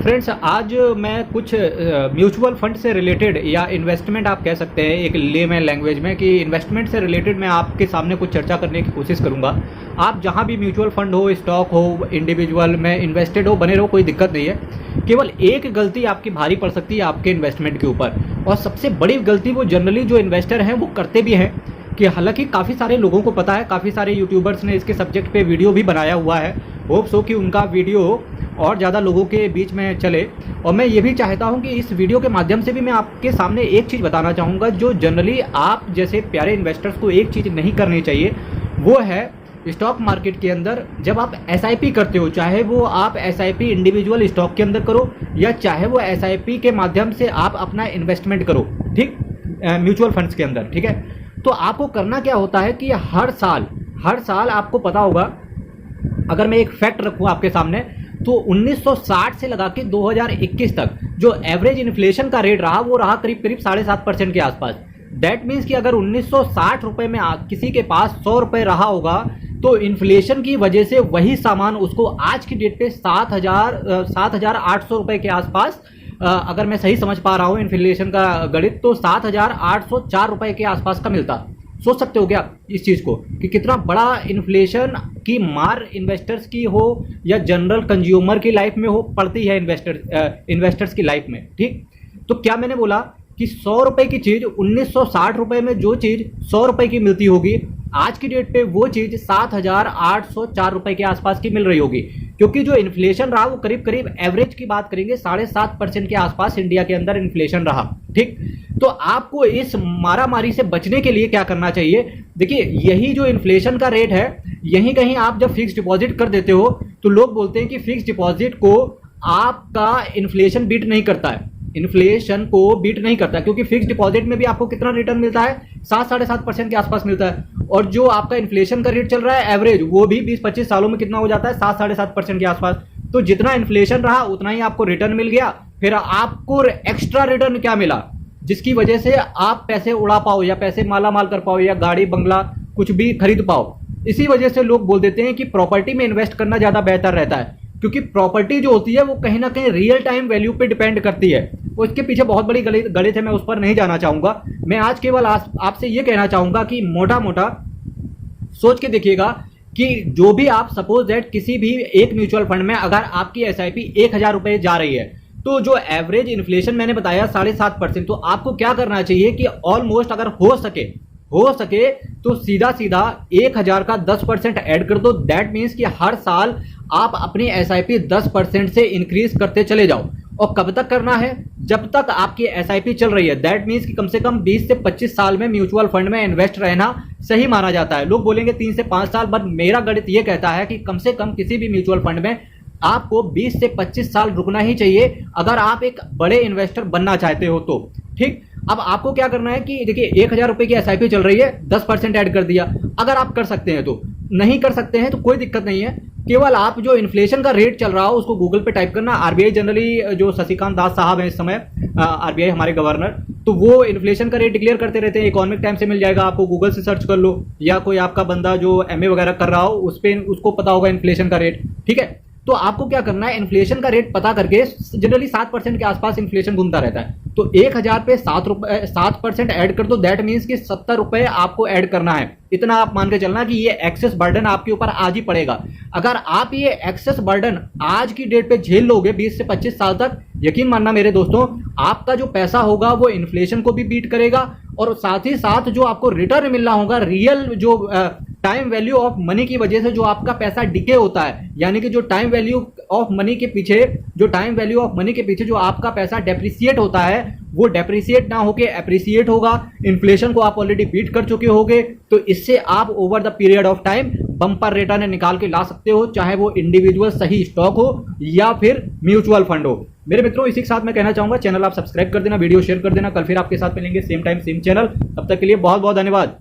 Friends, आज मैं कुछ म्यूचुअल फंड से रिलेटेड या इन्वेस्टमेंट आप कह सकते हैं एक लेमैन लैंग्वेज में कि इन्वेस्टमेंट से रिलेटेड मैं आपके सामने कुछ चर्चा करने की कोशिश करूंगा। आप जहां भी म्यूचुअल फंड हो, स्टॉक हो, इंडिविजुअल में इन्वेस्टेड हो, बने रहो, कोई दिक्कत नहीं है। केवल एक गलती आपकी भारी पड़ सकती है आपके इन्वेस्टमेंट के ऊपर, और सबसे बड़ी गलती वो जनरली जो इन्वेस्टर हैं वो करते भी हैं कि हालांकि काफ़ी सारे लोगों को पता है, काफ़ी सारे यूट्यूबर्स ने इसके सब्जेक्ट पे वीडियो भी बनाया हुआ है। होप सो कि उनका वीडियो और ज़्यादा लोगों के बीच में चले। और मैं ये भी चाहता हूँ कि इस वीडियो के माध्यम से भी मैं आपके सामने एक चीज़ बताना चाहूँगा जो जनरली आप जैसे प्यारे इन्वेस्टर्स को एक चीज़ नहीं करनी चाहिए, वो है स्टॉक मार्केट के अंदर जब आप एसआईपी करते हो, चाहे वो आप एसआईपी इंडिविजुअल स्टॉक के अंदर करो या चाहे वो एसआईपी के माध्यम से आप अपना इन्वेस्टमेंट करो, ठीक, म्यूचुअल फंड्स के अंदर, ठीक है। तो आपको करना क्या होता है कि हर साल आपको पता होगा, अगर मैं एक फैक्ट रखूँ आपके सामने, तो 1960 से लगा के 2021 तक जो एवरेज इन्फ्लेशन का रेट रहा वो रहा करीब 7.5% के आसपास। दैट मीन्स कि अगर 1960 रुपये में किसी के पास 100 रुपये रहा होगा तो इन्फ्लेशन की वजह से वही सामान उसको आज की डेट पे 7,800 रुपये के आसपास, अगर मैं सही समझ पा रहा हूँ इन्फ्लेशन का गणित, तो 7,804 रुपये के आसपास का मिलता। सोच सकते हो क्या इस चीज़ को कि कितना बड़ा इन्फ्लेशन की मार इन्वेस्टर्स की हो या जनरल कंज्यूमर की लाइफ में हो पड़ती है इन्वेस्टर्स की लाइफ में, ठीक। तो क्या मैंने बोला कि 100 रुपये की चीज़ 1960 रुपये में जो चीज़ 100 रुपये की मिलती होगी, आज की डेट पे वो चीज़ 7,804 रुपये के आसपास की मिल रही होगी, क्योंकि जो इन्फ्लेशन रहा वो करीब करीब एवरेज की बात करेंगे 7.5% के आसपास इंडिया के अंदर इन्फ्लेशन रहा, ठीक। तो आपको इस मारामारी से बचने के लिए क्या करना चाहिए? देखिए, यही जो इन्फ्लेशन का रेट है, यहीं कहीं आप जब फिक्स डिपॉजिट कर देते हो तो लोग बोलते हैं कि फिक्स डिपॉजिट को आपका इन्फ्लेशन बीट नहीं करता है, इन्फ्लेशन को बीट नहीं करता, क्योंकि फिक्स डिपॉजिट में भी आपको कितना रिटर्न मिलता है? 7-7.5% के आसपास मिलता है। और जो आपका इन्फ्लेशन का रेट चल रहा है एवरेज, वो भी 20-25 सालों में कितना हो जाता है? 7-7.5% के आसपास। तो जितना इन्फ्लेशन रहा उतना ही आपको रिटर्न मिल गया। फिर आपको एक्स्ट्रा रिटर्न क्या मिला जिसकी वजह से आप पैसे उड़ा पाओ या पैसे माला माल कर पाओ या गाड़ी बंगला कुछ भी खरीद पाओ? इसी वजह से लोग बोल देते हैं कि प्रॉपर्टी में इन्वेस्ट करना ज्यादा बेहतर रहता है, क्योंकि प्रॉपर्टी जो होती है वो कहीं ना कहीं रियल टाइम वैल्यू पे डिपेंड करती है। उसके पीछे बहुत बड़ी गणित है, मैं उस पर नहीं जाना चाहूंगा। मैं आज केवल आपसे ये कहना चाहूंगा कि मोटा मोटा सोच के देखिएगा कि जो भी आप सपोज दैट किसी भी एक म्यूचुअल फंड में अगर आपकी एसआईपी 1,000 रुपये जा रही है, तो जो एवरेज इन्फ्लेशन मैंने बताया 7.5%, तो आपको क्या करना चाहिए कि ऑलमोस्ट अगर हो सके तो सीधा 1,000 का 10% ऐड कर दो। दैट मीन्स कि हर साल आप अपनी एसआईपी 10% से इंक्रीज करते चले जाओ। और कब तक करना है? जब तक आपकी एसआईपी चल रही है। दैट मीन्स कि कम से कम 20 से 25 साल में म्यूचुअल फंड में इन्वेस्ट रहना सही माना जाता है। लोग बोलेंगे 3 से 5 साल, बट मेरा गणित ये कहता है कि कम से कम किसी भी म्यूचुअल फंड में आपको 20 से 25 साल रुकना ही चाहिए अगर आप एक बड़े इन्वेस्टर बनना चाहते हो तो, ठीक। अब आपको क्या करना है कि देखिए 1,000 रुपये की एसआईपी चल रही है, 10% ऐड कर दिया। अगर आप कर सकते हैं तो, नहीं कर सकते हैं तो कोई दिक्कत नहीं है। केवल आप जो इन्फ्लेशन का रेट चल रहा हो उसको गूगल पे टाइप करना। आरबीआई जनरली जो शशिकांत दास साहब हैं इस समय, आरबीआई हमारे गवर्नर, तो वो इन्फ्लेशन का रेट डिक्लेयर करते रहते हैं। इकोनॉमिक टाइम से मिल जाएगा आपको, गूगल से सर्च कर लो, या कोई आपका बंदा जो एमए वगैरह कर रहा हो उस पर उसको पता होगा इन्फ्लेशन का रेट, ठीक है। तो आपको क्या करना है, इन्फ्लेशन का रेट पता करके, जनरली 7% के आसपास इन्फ्लेशन घूमता रहता है, तो 1,000 पे 7% ऐड कर दो। दैट मीन्स कि 70 रुपये आपको ऐड करना है। इतना आप मान के चलना कि ये एक्सेस बर्डन आपके ऊपर आज ही पड़ेगा। अगर आप ये एक्सेस बर्डन आज की डेट पे झेल लोगे 20 से 25 साल तक, यकीन मानना मेरे दोस्तों, आपका जो पैसा होगा वो इन्फ्लेशन को भी बीट करेगा, और साथ ही साथ जो आपको रिटर्न मिलना होगा रियल जो टाइम वैल्यू ऑफ मनी की वजह से जो आपका पैसा डिके होता है, यानी कि जो टाइम वैल्यू ऑफ मनी के पीछे जो आपका पैसा डेप्रिसिएट होता है, वो डेप्रिसिएट ना होके एप्रिसिएट होगा। इन्फ्लेशन को आप ऑलरेडी बीट कर चुके होगे, तो इससे आप over the period of time bumper return निकाल के ला सकते हो, चाहे वो इंडिविजुअल सही स्टॉक हो या फिर म्यूचुअल फंड हो। मेरे मित्रों, इसी के साथ मैं कहना चाहूंगा, चैनल आप सब्सक्राइब कर देना, वीडियो शेयर कर देना। कल फिर आपके साथ मिलेंगे सेम टाइम सेम चैनल। तब तक के लिए बहुत बहुत धन्यवाद।